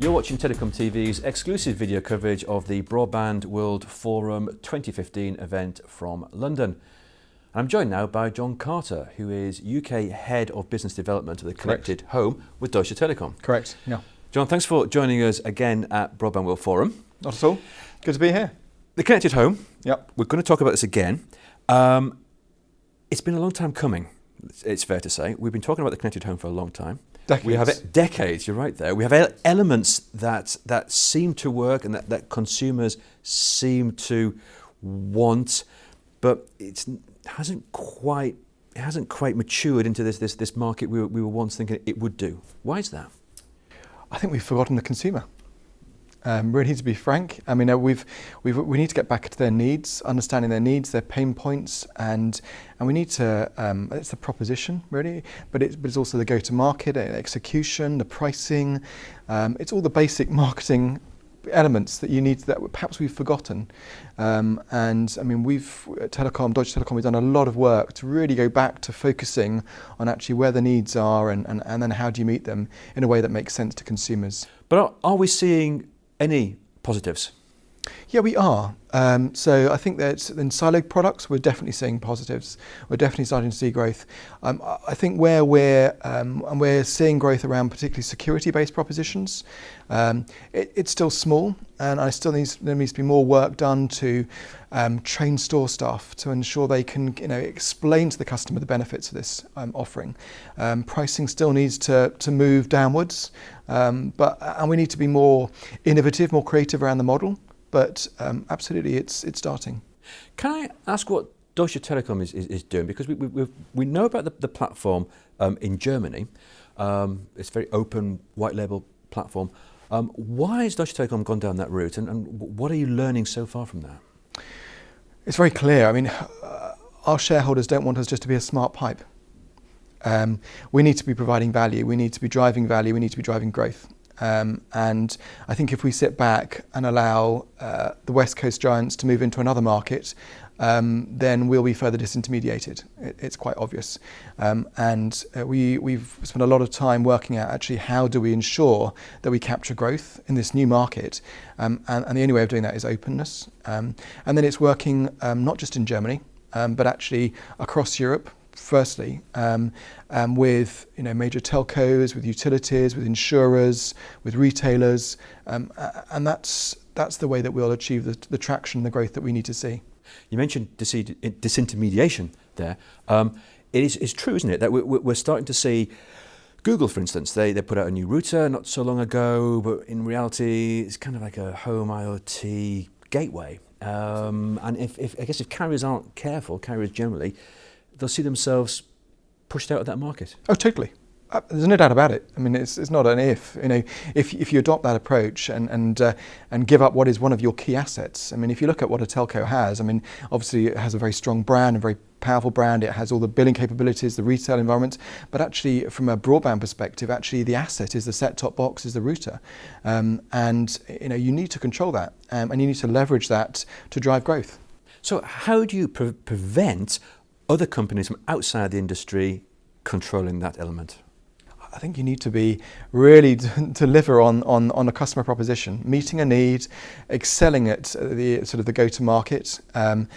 You're watching TelecomTV's exclusive video coverage of the Broadband World Forum 2015 event from London. I'm joined now by John Carter, who is UK Head of Business Development at the Connected Home with Deutsche Telekom. Correct, yeah. John, thanks for joining us again at Broadband World Forum. Not at all. Good to be here. The Connected Home, Yep. we're going to talk about this again. It's been a long time coming, it's fair to say. We've been talking about the Connected Home for a long time. Decades. We have decades, you're right there. We have elements that seem to work and that consumers seem to want, but it hasn't quite matured into this market we were once thinking it would do. Why is that? I think we've forgotten the consumer. Really, to be frank, I mean, we need to get back to their needs, understanding their needs, their pain points, and we need to. It's the proposition, really, but it's also the go-to-market, execution, the pricing. It's all the basic marketing elements that you need that perhaps we've forgotten. And I mean, at Deutsche Telekom, we've done a lot of work to really go back to focusing on actually where the needs are and then how do you meet them in a way that makes sense to consumers. But are we seeing any positives? Yeah, we are. So I think that in siloed products, we're definitely seeing positives. We're definitely starting to see growth. I think where we're seeing growth around particularly security-based propositions, it's still small, and there needs to be more work done to train store staff to ensure they can, explain to the customer the benefits of this offering. Pricing still needs to move downwards, and we need to be more innovative, more creative around the model. But absolutely, it's starting. Can I ask what Deutsche Telekom is doing? Because we know about the platform in Germany. It's a very open, white label platform. Why has Deutsche Telekom gone down that route, and what are you learning so far from that? It's very clear. I mean, our shareholders don't want us just to be a smart pipe. We need to be providing value. We need to be driving value. We need to be driving growth. And I think if we sit back and allow the West Coast giants to move into another market, then we'll be further disintermediated. It's quite obvious. And we've spent a lot of time working out actually how do we ensure that we capture growth in this new market. And the only way of doing that is openness. And then it's working not just in Germany, but actually across Europe. Firstly, with major telcos, with utilities, with insurers, with retailers, and that's the way that we'll achieve the traction and the growth that we need to see. You mentioned disintermediation there. It's true, isn't it, that we're starting to see Google, for instance, they put out a new router not so long ago, but in reality, it's kind of like a home IoT gateway. And if carriers aren't careful, carriers generally, they'll see themselves pushed out of that market. Oh, totally. There's no doubt about it. I mean, it's not an if. If you adopt that approach and give up what is one of your key assets. I mean, if you look at what a telco has, I mean, obviously it has a very strong brand, a very powerful brand. It has all the billing capabilities, the retail environment. But actually, from a broadband perspective, actually the asset is the set-top box, is the router, and you need to control that, and you need to leverage that to drive growth. So, how do you prevent other companies from outside the industry controlling that element? I think you need to be really deliver on a customer proposition, meeting a need, excelling at the go-to-market, and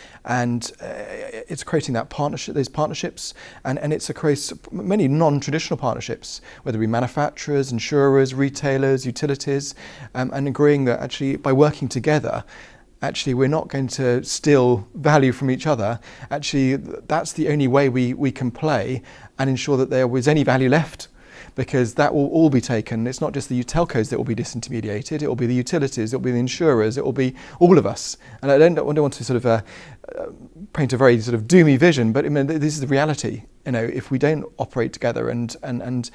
it's creating that partnership, those partnerships, and it's across many non-traditional partnerships, whether it be manufacturers, insurers, retailers, utilities, and agreeing that actually by working together, actually we're not going to steal value from each other. Actually, that's the only way we can play and ensure that there was any value left, because that will all be taken. It's not just the telcos that will be disintermediated, it will be the utilities, it will be the insurers, it will be all of us. And I don't want to sort of paint a very sort of doomy vision, but I mean, this is the reality. If we don't operate together and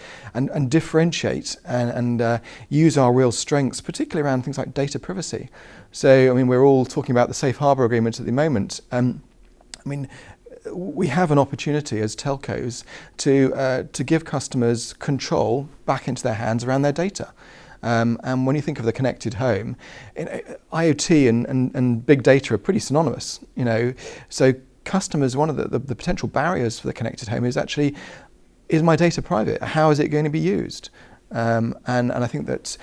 differentiate and use our real strengths, particularly around things like data privacy. So, I mean, we're all talking about the safe harbour agreement at the moment. I mean, we have an opportunity as telcos to give customers control back into their hands around their data. And when you think of the connected home, IoT and big data are pretty synonymous. So customers, one of the potential barriers for the connected home is actually, is my data private? How is it going to be used? And I think that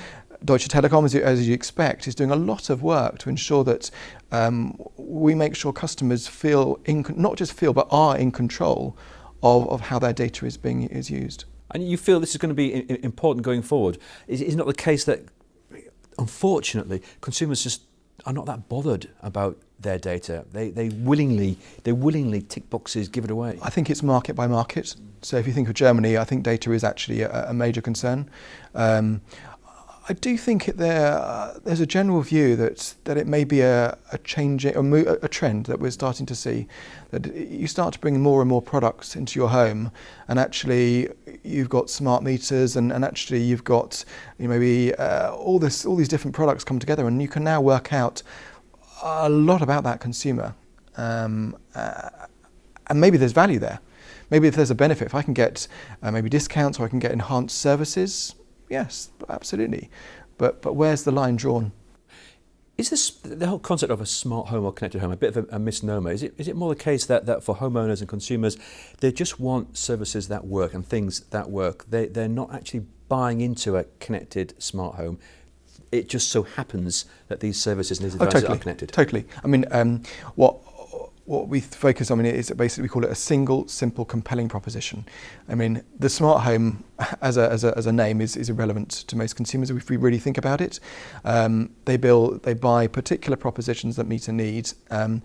Deutsche Telekom, as you expect, is doing a lot of work to ensure that we make sure customers not just feel, but are in control of how their data is used. And you feel this is going to be important going forward? Is it not the case that, unfortunately, consumers just are not that bothered about their data? They willingly tick boxes, give it away. I think it's market by market. So if you think of Germany, I think data is actually a major concern. I do think there's a general view that it may be a trend that we're starting to see, that you start to bring more and more products into your home, and actually you've got smart meters, and actually you've got maybe all these different products come together, and you can now work out a lot about that consumer, and maybe there's value there. Maybe if there's a benefit, if I can get maybe discounts or I can get enhanced services. Yes, absolutely. But where's the line drawn? Is this the whole concept of a smart home or connected home a bit of a misnomer? Is it more the case that for homeowners and consumers, they just want services that work and things that work? They're not actually buying into a connected smart home. It just so happens that these services and these devices are connected. Totally. I mean, what we focus on is basically we call it a single, simple, compelling proposition. I mean, the smart home as a name is irrelevant to most consumers if we really think about it. They buy particular propositions that meet a need, and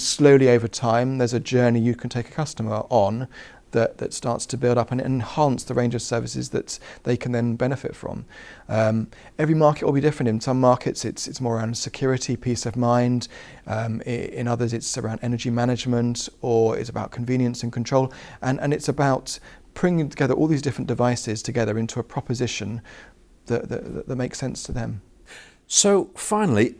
slowly over time, there's a journey you can take a customer on that starts to build up and enhance the range of services that they can then benefit from. Every market will be different. In some markets it's more around security, peace of mind. In others it's around energy management, or it's about convenience and control. And it's about bringing together all these different devices together into a proposition that makes sense to them. So finally,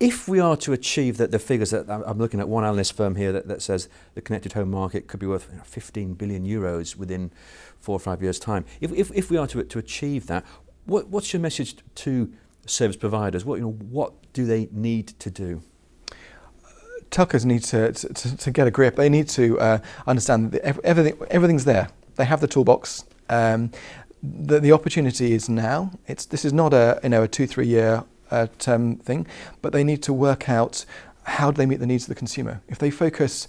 if we are to achieve the figures that I'm looking at, one analyst firm here that says the connected home market could be worth 15 billion euros within 4 or 5 years' time. If we are to achieve that, what's your message to service providers? What do they need to do? Telcos need to get a grip. They need to understand that everything's there. They have the toolbox. The opportunity is now. This is not a 2-3 year term thing, but they need to work out how do they meet the needs of the consumer. If they focus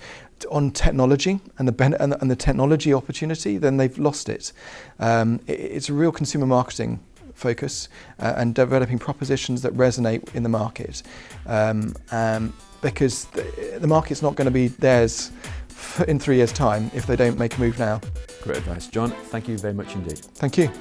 on technology and the technology opportunity, then they've lost it. It's a real consumer marketing focus and developing propositions that resonate in the market, because the market's not going to be theirs in 3 years' time if they don't make a move now. Great advice. John, thank you very much indeed. Thank you.